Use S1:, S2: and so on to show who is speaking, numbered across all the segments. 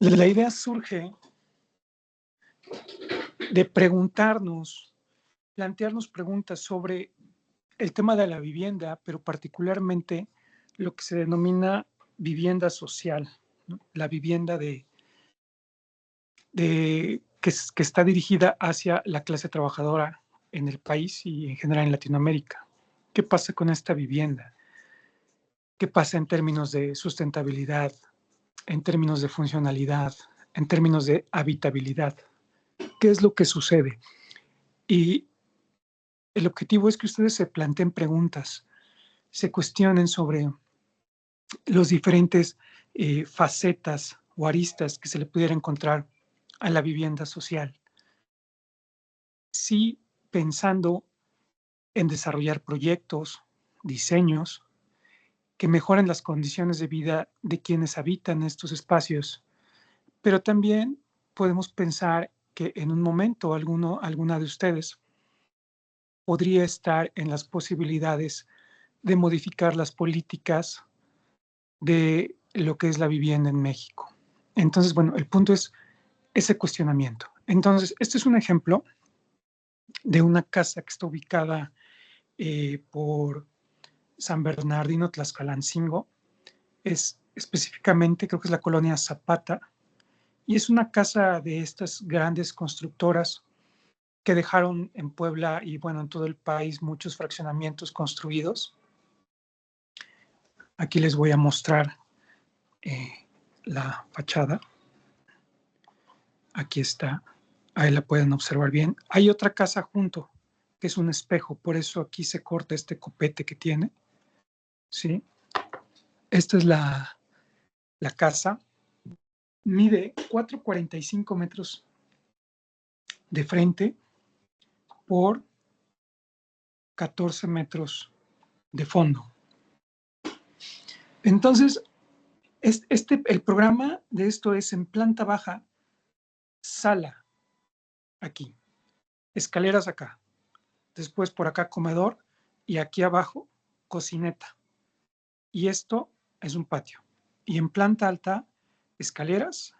S1: La idea surge de preguntarnos, plantearnos preguntas sobre el tema de la vivienda, pero particularmente lo que se denomina vivienda social, ¿no? La vivienda que está dirigida hacia la clase trabajadora en el país y en general en Latinoamérica. ¿Qué pasa con esta vivienda? ¿Qué pasa en términos de sustentabilidad, en términos de funcionalidad, en términos de habitabilidad? ¿Qué es lo que sucede? Y el objetivo es que ustedes se planteen preguntas, se cuestionen sobre los diferentes facetas o aristas que se le pudiera encontrar a la vivienda social. Sí, pensando en desarrollar proyectos, diseños que mejoren las condiciones de vida de quienes habitan estos espacios, pero también podemos pensar que en un momento alguna de ustedes podría estar en las posibilidades de modificar las políticas de lo que es la vivienda en México. Entonces, bueno, el punto es ese cuestionamiento. Entonces, este es un ejemplo de una casa que está ubicada por San Bernardino, Tlaxcalancingo. Es específicamente, creo que es la colonia Zapata, y es una casa de estas grandes constructoras que dejaron en Puebla y, bueno, en todo el país muchos fraccionamientos construidos. Aquí les voy a mostrar la fachada. Aquí está, ahí la pueden observar bien. Hay otra casa junto, que es un espejo, por eso aquí se corta este copete que tiene, ¿sí? Esta es la casa, mide 4,45 metros de frente por 14 metros de fondo. Entonces, el programa de esto es en planta baja, sala, aquí, escaleras acá, después por acá comedor y aquí abajo cocineta. Y esto es un patio. Y en planta alta, escaleras,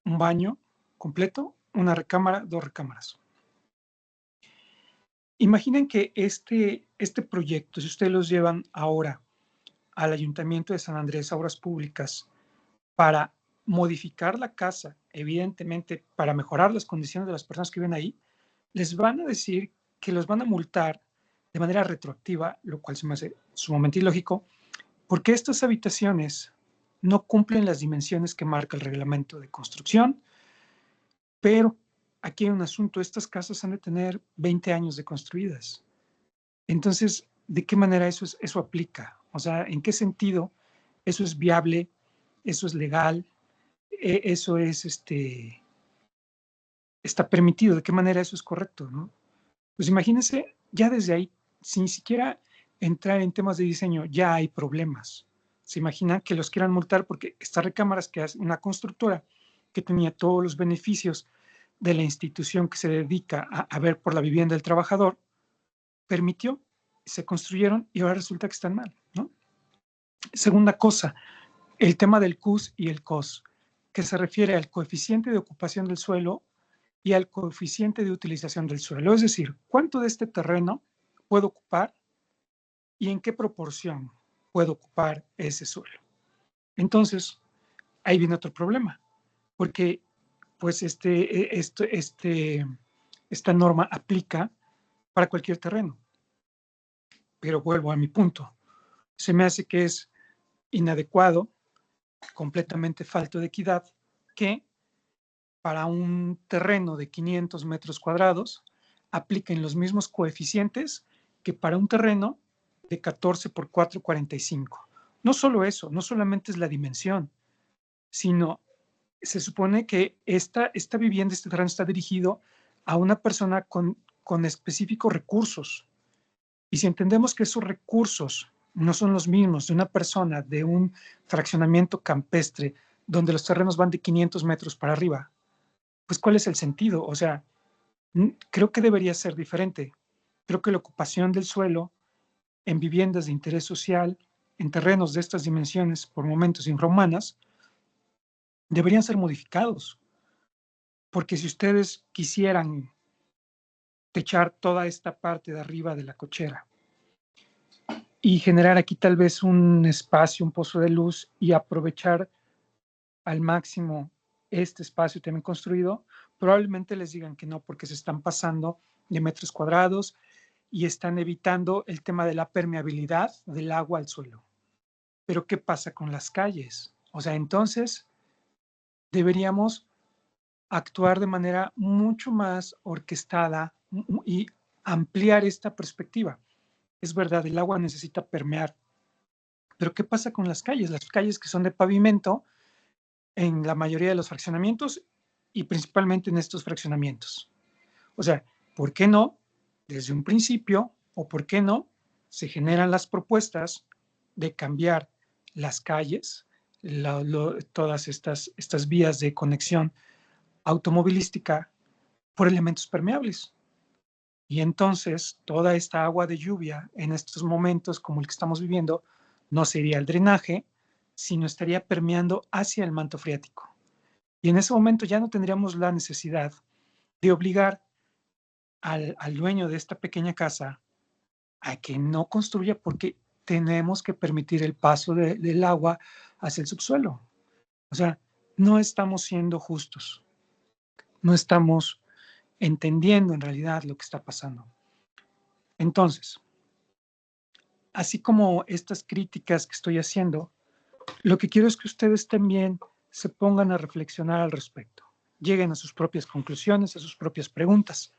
S1: un baño completo, una recámara, dos recámaras. Imaginen que este proyecto, si ustedes los llevan ahora al Ayuntamiento de San Andrés, a Obras Públicas, para modificar la casa, evidentemente para mejorar las condiciones de las personas que viven ahí, les van a decir que los van a multar de manera retroactiva, lo cual se me hace sumamente ilógico, porque estas habitaciones no cumplen las dimensiones que marca el reglamento de construcción, pero aquí hay un asunto, estas casas han de tener 20 años de construidas. Entonces, ¿de qué manera eso aplica? O sea, ¿en qué sentido eso es viable, eso es legal, eso es, está permitido? ¿De qué manera eso es correcto, no? Pues imagínense, ya desde ahí, sin siquiera entrar en temas de diseño, ya hay problemas. Se imaginan que los quieran multar porque estas recámaras que hace una constructora que tenía todos los beneficios de la institución que se dedica a ver por la vivienda del trabajador, permitió, se construyeron y ahora resulta que están mal, ¿no? Segunda cosa, el tema del CUS y el COS, que se refiere al coeficiente de ocupación del suelo y al coeficiente de utilización del suelo. Es decir, cuánto de este terreno puedo ocupar y en qué proporción puedo ocupar ese suelo. Entonces, ahí viene otro problema, porque pues esta norma aplica para cualquier terreno. Pero vuelvo a mi punto. Se me hace que es inadecuado, completamente falto de equidad, que para un terreno de 500 metros cuadrados apliquen los mismos coeficientes que para un terreno de 14 por 4,45. No solo eso, no solamente es la dimensión, sino se supone que esta vivienda, este terreno está dirigido a una persona con específicos recursos. Y si entendemos que esos recursos no son los mismos de una persona de un fraccionamiento campestre donde los terrenos van de 500 metros para arriba, pues ¿cuál es el sentido? O sea, creo que debería ser diferente. Creo que la ocupación del suelo en viviendas de interés social, en terrenos de estas dimensiones, por momentos infrahumanas, deberían ser modificados, porque si ustedes quisieran techar toda esta parte de arriba de la cochera y generar aquí tal vez un espacio, un pozo de luz y aprovechar al máximo este espacio también construido, probablemente les digan que no, porque se están pasando de metros cuadrados y están evitando el tema de la permeabilidad del agua al suelo. Pero ¿qué pasa con las calles? O sea, entonces deberíamos actuar de manera mucho más orquestada y ampliar esta perspectiva. Es verdad, el agua necesita permear, pero ¿qué pasa con las calles? Las calles que son de pavimento en la mayoría de los fraccionamientos y principalmente en estos fraccionamientos. O sea, ¿por qué no desde un principio o por qué no se generan las propuestas de cambiar las calles, todas estas vías de conexión automovilística por elementos permeables? Y entonces toda esta agua de lluvia en estos momentos como el que estamos viviendo no sería el drenaje, sino estaría permeando hacia el manto freático. Y en ese momento ya no tendríamos la necesidad de obligar al dueño de esta pequeña casa a que no construya porque tenemos que permitir el paso del agua hacia el subsuelo. O sea, no estamos siendo justos, no estamos entendiendo en realidad lo que está pasando. Entonces, así como estas críticas que estoy haciendo, lo que quiero es que ustedes también se pongan a reflexionar al respecto, lleguen a sus propias conclusiones, a sus propias preguntas.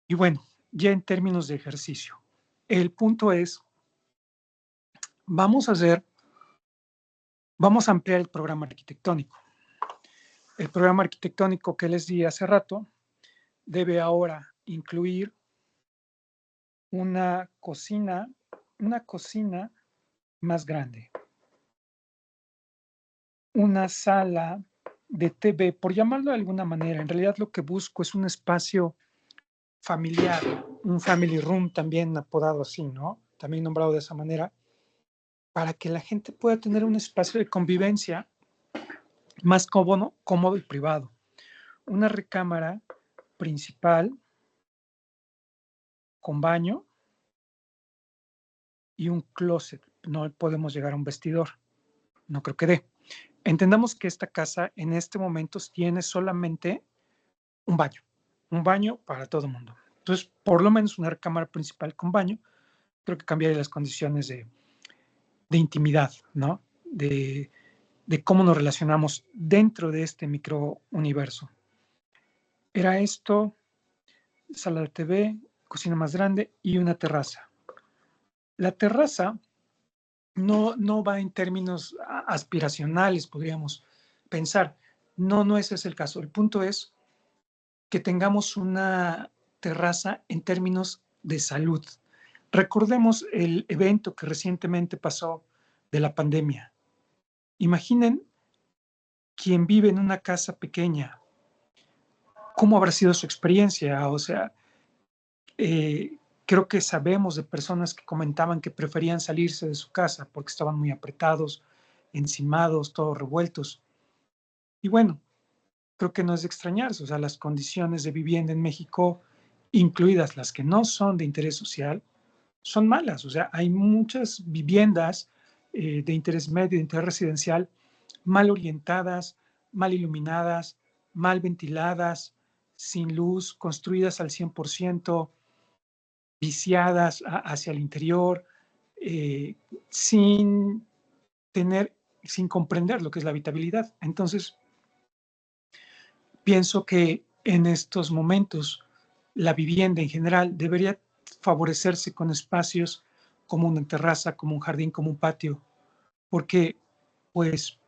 S1: Y bueno, ya en términos de ejercicio, el punto es, vamos a ampliar el programa arquitectónico. El programa arquitectónico que les di hace rato debe ahora incluir una cocina más grande, una sala de TV, por llamarlo de alguna manera. En realidad lo que busco es un espacio familiar, un family room también apodado así, ¿no? También nombrado de esa manera, para que la gente pueda tener un espacio de convivencia más cómodo y privado. Una recámara principal con baño y un closet. No podemos llegar a un vestidor. No creo que dé. Entendamos que esta casa en este momento tiene solamente un baño para todo el mundo. Entonces, por lo menos una recámara principal con baño, creo que cambiaría las condiciones de intimidad, ¿no? De cómo nos relacionamos dentro de este microuniverso. Era esto, sala de TV, cocina más grande y una terraza. La terraza no va en términos aspiracionales, podríamos pensar. No ese es el caso. El punto es que tengamos una terraza en términos de salud. Recordemos el evento que recientemente pasó de la pandemia. Imaginen quien vive en una casa pequeña, ¿cómo habrá sido su experiencia? O sea, creo que sabemos de personas que comentaban que preferían salirse de su casa porque estaban muy apretados, encimados, todos revueltos. Y bueno, creo que no es de extrañarse, o sea, las condiciones de vivienda en México, incluidas las que no son de interés social, son malas. O sea, hay muchas viviendas de interés medio, de interés residencial, mal orientadas, mal iluminadas, mal ventiladas, sin luz, construidas al 100%, viciadas hacia el interior, sin sin comprender lo que es la habitabilidad. Entonces, pienso que en estos momentos la vivienda en general debería favorecerse con espacios como una terraza, como un jardín, como un patio, porque pues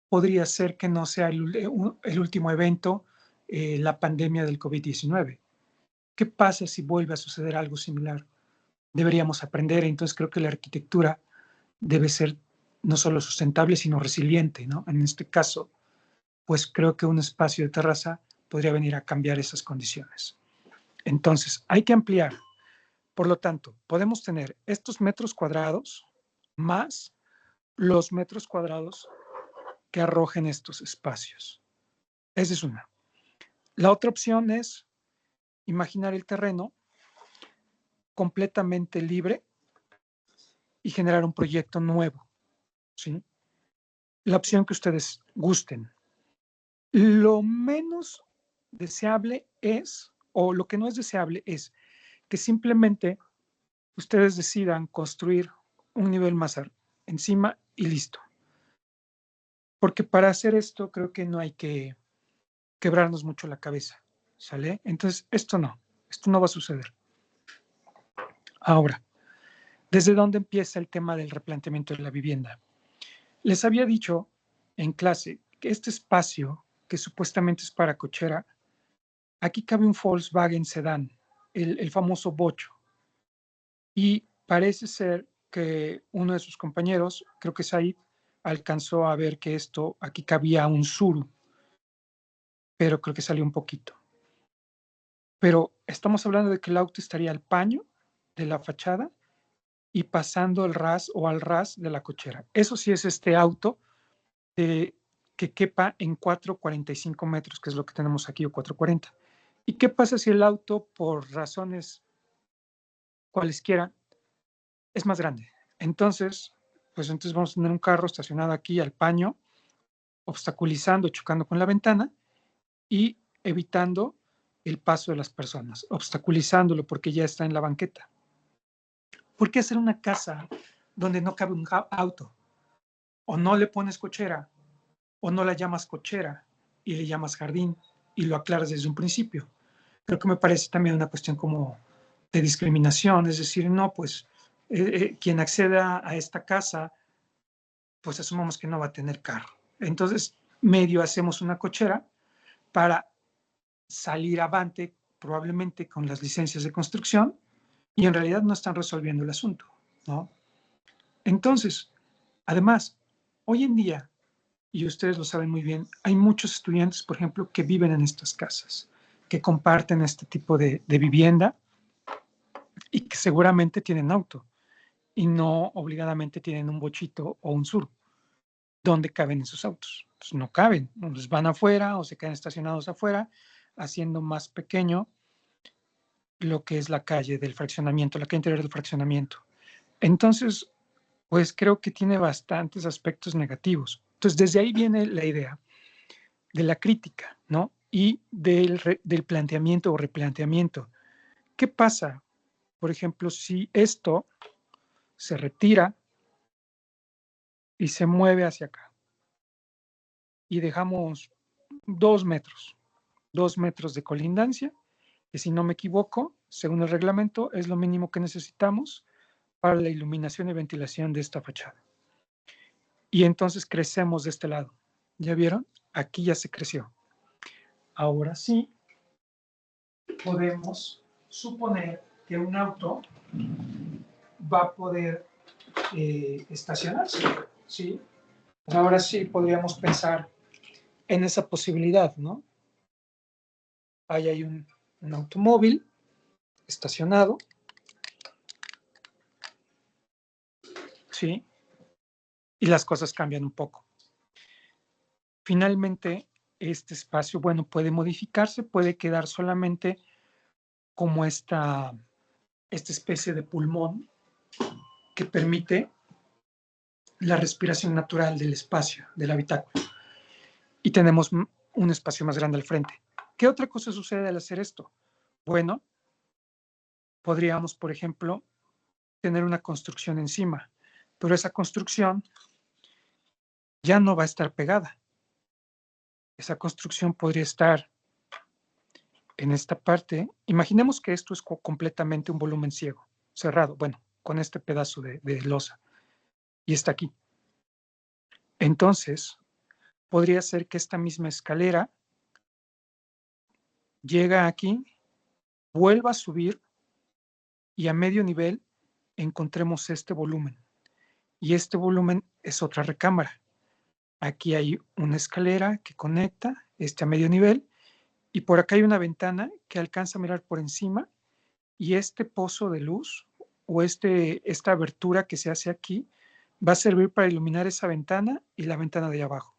S1: podría ser que no sea el último evento, la pandemia del COVID-19. ¿Qué pasa si vuelve a suceder algo similar? Deberíamos aprender, entonces creo que la arquitectura debe ser no solo sustentable, sino resiliente, ¿no? En este caso, pues creo que un espacio de terraza podría venir a cambiar esas condiciones. Entonces, hay que ampliar. Por lo tanto, podemos tener estos metros cuadrados más los metros cuadrados que arrojen estos espacios. Esa es una. La otra opción es imaginar el terreno completamente libre y generar un proyecto nuevo, ¿sí? La opción que ustedes gusten. Lo menos deseable es, o lo que no es deseable es que simplemente ustedes decidan construir un nivel más encima y listo. Porque para hacer esto creo que no hay que quebrarnos mucho la cabeza, ¿sale? Entonces, esto no va a suceder. Ahora, ¿desde dónde empieza el tema del replanteamiento de la vivienda? Les había dicho en clase que este espacio, que supuestamente es para cochera, aquí cabe un Volkswagen Sedán, el famoso bocho. Y parece ser que uno de sus compañeros, creo que Said, alcanzó a ver que aquí cabía un Tsuru, pero creo que salió un poquito. Pero estamos hablando de que el auto estaría al paño de la fachada y pasando el ras o al ras de la cochera. Eso sí es este auto que quepa en 4,45 metros, que es lo que tenemos aquí, o 4,40. ¿Y qué pasa si el auto, por razones cualesquiera, es más grande? Entonces, pues entonces vamos a tener un carro estacionado aquí al paño, obstaculizando, chocando con la ventana y evitando el paso de las personas, obstaculizándolo porque ya está en la banqueta. ¿Por qué hacer una casa donde no cabe un auto? O no le pones cochera, o no la llamas cochera y le llamas jardín y lo aclaras desde un principio. Creo que me parece también una cuestión como de discriminación, es decir, no, pues quien acceda a esta casa, pues asumamos que no va a tener carro. Entonces, medio hacemos una cochera para salir avante, probablemente con las licencias de construcción, y en realidad no están resolviendo el asunto, ¿no? Entonces, además, hoy en día, y ustedes lo saben muy bien, hay muchos estudiantes, por ejemplo, que viven en estas casas, que comparten este tipo de vivienda y que seguramente tienen auto y no obligadamente tienen un bochito o un sur. ¿Dónde caben esos autos? Pues no caben, los van afuera o se quedan estacionados afuera, haciendo más pequeño lo que es la calle del fraccionamiento, la calle interior del fraccionamiento. Entonces, pues creo que tiene bastantes aspectos negativos. Entonces, desde ahí viene la idea de la crítica, ¿no? Y del planteamiento o replanteamiento. ¿Qué pasa, por ejemplo, si esto se retira y se mueve hacia acá y dejamos 2 metros, 2 metros de colindancia, que si no me equivoco, según el reglamento, es lo mínimo que necesitamos para la iluminación y ventilación de esta fachada? Y entonces crecemos de este lado. ¿Ya vieron? Aquí ya se creció. Ahora sí, podemos suponer que un auto va a poder estacionarse, ¿sí? Ahora sí podríamos pensar en esa posibilidad, ¿no? Ahí hay un automóvil estacionado, ¿sí? Y las cosas cambian un poco. Finalmente, este espacio, bueno, puede modificarse, puede quedar solamente como esta especie de pulmón que permite la respiración natural del espacio, del habitáculo. Y tenemos un espacio más grande al frente. ¿Qué otra cosa sucede al hacer esto? Bueno, podríamos, por ejemplo, tener una construcción encima, pero esa construcción ya no va a estar pegada. Esa construcción podría estar en esta parte. Imaginemos que esto es completamente un volumen ciego, cerrado, bueno, con este pedazo de losa, y está aquí. Entonces, podría ser que esta misma escalera llega aquí, vuelva a subir y a medio nivel encontremos este volumen. Y este volumen es otra recámara. Aquí hay una escalera que conecta a medio nivel y por acá hay una ventana que alcanza a mirar por encima y este pozo de luz o esta abertura que se hace aquí va a servir para iluminar esa ventana y la ventana de abajo.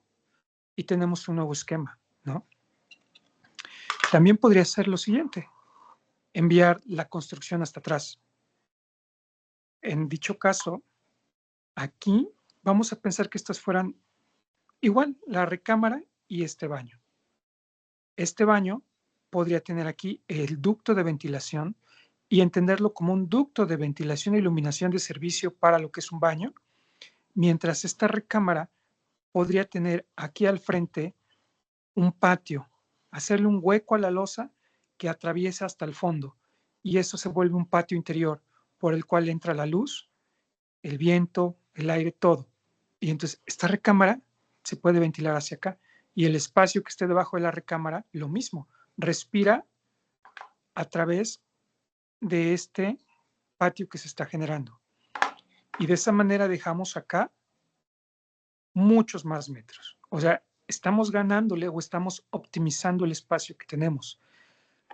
S1: y tenemos un nuevo esquema, ¿no? También podría ser lo siguiente, enviar la construcción hasta atrás. En dicho caso, aquí vamos a pensar que estas fueran igual la recámara y este baño. Este baño podría tener aquí el ducto de ventilación y entenderlo como un ducto de ventilación e iluminación de servicio para lo que es un baño, mientras esta recámara podría tener aquí al frente un patio, hacerle un hueco a la losa que atraviesa hasta el fondo y eso se vuelve un patio interior por el cual entra la luz, el viento, el aire, todo. Y entonces esta recámara se puede ventilar hacia acá y el espacio que esté debajo de la recámara, lo mismo, respira a través de este patio que se está generando. Y de esa manera dejamos acá muchos más metros. O sea, estamos ganándole o estamos optimizando el espacio que tenemos.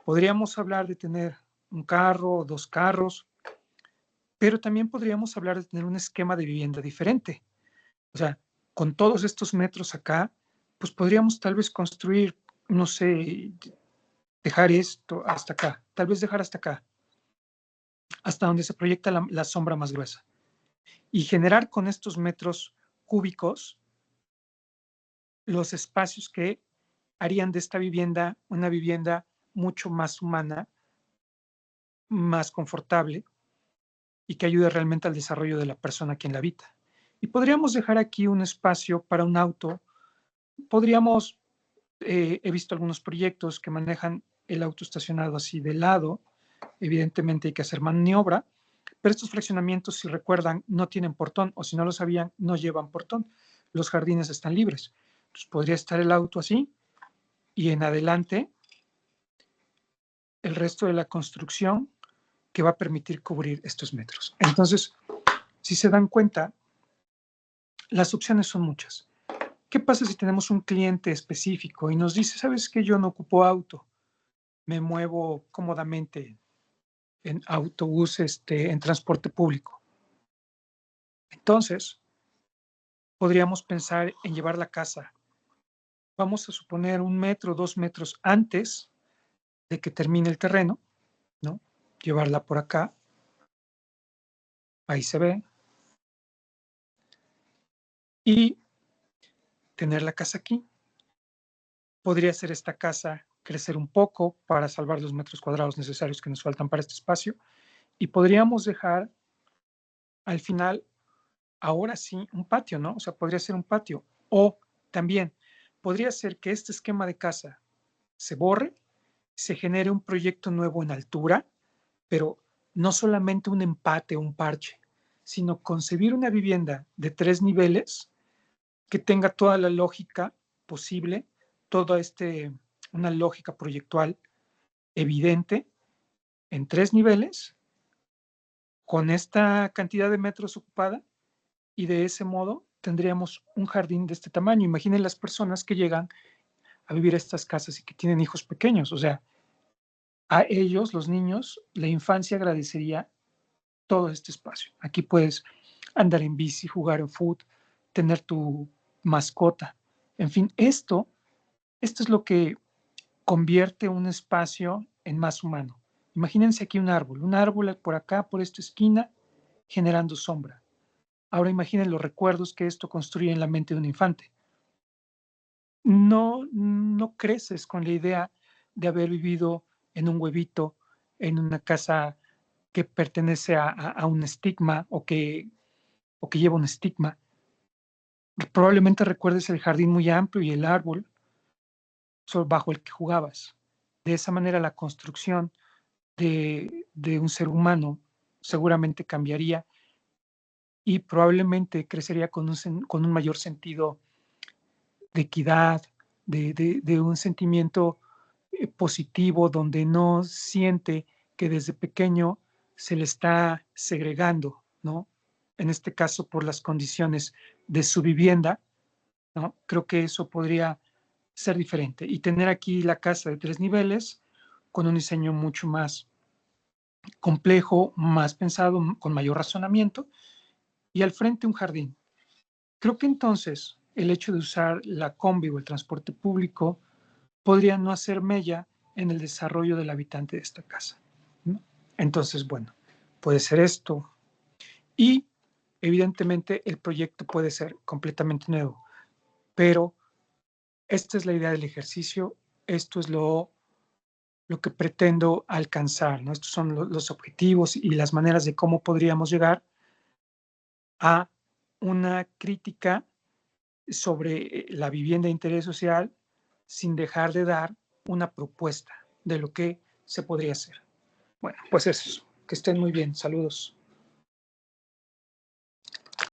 S1: Podríamos hablar de tener un carro o 2 carros, pero también podríamos hablar de tener un esquema de vivienda diferente. O sea, con todos estos metros acá, pues podríamos tal vez construir, no sé, dejar esto hasta acá, tal vez dejar hasta acá, hasta donde se proyecta la sombra más gruesa. Y generar con estos metros cúbicos los espacios que harían de esta vivienda una vivienda mucho más humana, más confortable y que ayude realmente al desarrollo de la persona quien la habita. Y podríamos dejar aquí un espacio para un auto. Podríamos, he visto algunos proyectos que manejan el auto estacionado así de lado. Evidentemente hay que hacer maniobra, pero estos fraccionamientos, si recuerdan, no tienen portón o si no lo sabían, no llevan portón. Los jardines están libres. Entonces podría estar el auto así y en adelante el resto de la construcción que va a permitir cubrir estos metros. Entonces, si se dan cuenta, las opciones son muchas. ¿Qué pasa si tenemos un cliente específico y nos dice, sabes que yo no ocupo auto, me muevo cómodamente en autobús, en transporte público? Entonces, podríamos pensar en llevar la casa, vamos a suponer 1 metro, 2 metros antes de que termine el terreno, ¿no? Llevarla por acá, ahí se ve, y tener la casa aquí. Podría ser esta casa crecer un poco para salvar los metros cuadrados necesarios que nos faltan para este espacio y podríamos dejar al final, ahora sí, un patio, ¿no? O sea, podría ser un patio. O también podría ser que este esquema de casa se borre, se genere un proyecto nuevo en altura, pero no solamente un empate, un parche, sino concebir una vivienda de 3 niveles que tenga toda la lógica posible, toda una lógica proyectual evidente en 3 niveles, con esta cantidad de metros ocupada, y de ese modo tendríamos un jardín de este tamaño. Imaginen las personas que llegan a vivir a estas casas y que tienen hijos pequeños. O sea, a ellos, los niños, la infancia agradecería todo este espacio. Aquí puedes andar en bici, jugar en fútbol, tener tu mascota. En fin, esto es lo que convierte un espacio en más humano. Imagínense aquí un árbol por acá, por esta esquina, generando sombra. Ahora imaginen los recuerdos que esto construye en la mente de un infante. No creces con la idea de haber vivido en un huevito, en una casa que pertenece a un estigma o que lleva un estigma. Probablemente recuerdes el jardín muy amplio y el árbol bajo el que jugabas. De esa manera la construcción de un ser humano seguramente cambiaría y probablemente crecería con un mayor sentido de equidad, de un sentimiento positivo donde no siente que desde pequeño se le está segregando, ¿no? En este caso por las condiciones de su vivienda, ¿no? Creo que eso podría ser diferente y tener aquí la casa de 3 niveles con un diseño mucho más complejo, más pensado, con mayor razonamiento y al frente un jardín. Creo que entonces el hecho de usar la combi o el transporte público podría no hacer mella en el desarrollo del habitante de esta casa, ¿no? Entonces, bueno, puede ser esto. Y evidentemente el proyecto puede ser completamente nuevo, pero esta es la idea del ejercicio, esto es lo que pretendo alcanzar, ¿no? Estos son los objetivos y las maneras de cómo podríamos llegar a una crítica sobre la vivienda de interés social sin dejar de dar una propuesta de lo que se podría hacer. Bueno, pues eso, que estén muy bien, saludos.